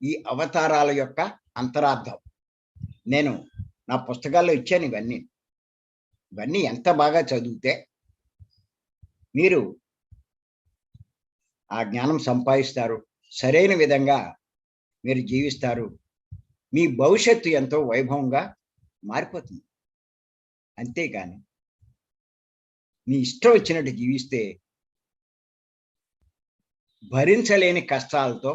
ఈ అవతారాల యొక్క అంతరార్థం. నేను నా పుస్తకాల్లో ఇచ్చాను ఇవన్నీ ఎంత బాగా చదివితే మీరు ఆ జ్ఞానం సంపాదిస్తారు, సరైన విధంగా మీరు జీవిస్తారు, మీ భవిష్యత్తు ఎంతో వైభవంగా మారిపోతుంది. అంతేకాని మీ ఇష్టం వచ్చినట్టు జీవిస్తే భరించలేని కష్టాలతో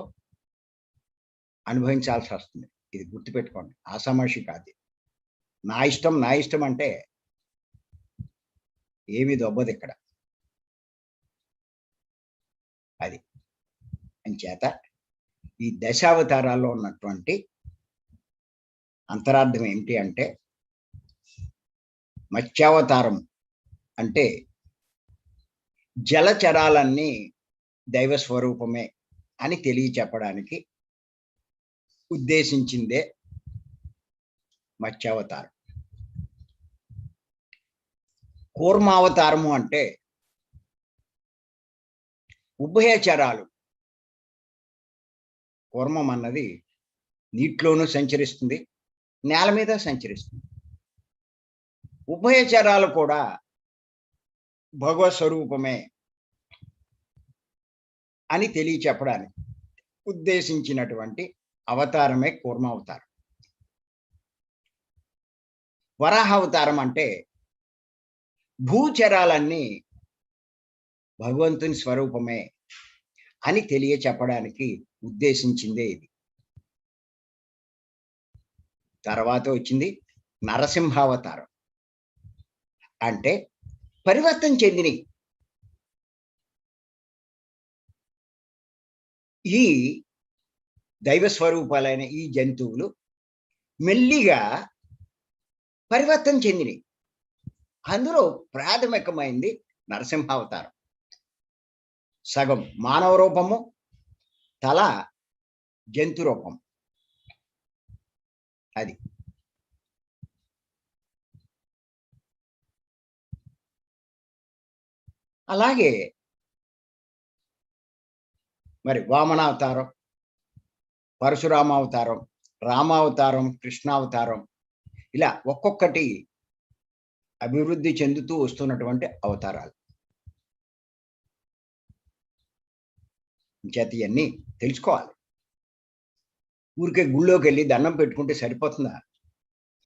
అనుభవించాల్సి వస్తుంది. ఇది గుర్తుపెట్టుకోండి, ఆషామాషి కాదు. నా ఇష్టం అంటే ఏమీ దొబ్బదు ఇక్కడ. అది అంచేత ఈ దశావతారాల్లో ఉన్నటువంటి అంతరార్థం ఏమిటి అంటే, మత్స్యావతారం అంటే జలచరాలన్నీ దైవ స్వరూపమే అని తెలియచెప్పడానికి ఉద్దేశించిందే మత్స్యావతారం. కూర్మావతారము అంటే ఉభయచరాలు. కూర్మం అన్నది నీటిలోనూ సంచరిస్తుంది, నేల మీద సంచరిస్తుంది. ఉభయచరాలు కూడా భగవత్ స్వరూపమే అని తెలియచెప్పడానికి ఉద్దేశించినటువంటి అవతారమే కూర్మావతారం. వరాహావతారం అంటే భూచరాలన్నీ భగవంతుని స్వరూపమే అని తెలియచెప్పడానికి ఉద్దేశించిందే ఇది. తర్వాత వచ్చింది నరసింహావతారం. అంటే పరివర్తన చెందిని ఈ దైవ స్వరూపాలైన ఈ జంతువులు మెల్లిగా పరివర్తన చెందినవి. అందులో ప్రాథమికమైంది నరసింహావతారం. సగం మానవ రూపము, తల జంతు రూపం. అది అలాగే మరి వామనావతారం, పరశురామావతారం, రామావతారం, కృష్ణావతారం, ఇలా ఒక్కొక్కటి అభివృద్ధి చెందుతూ వస్తున్నటువంటి అవతారాలు. చేత ఇవన్నీ తెలుసుకోవాలి. ఊరికే గుళ్ళోకి వెళ్ళి దండం పెట్టుకుంటే సరిపోతుందా?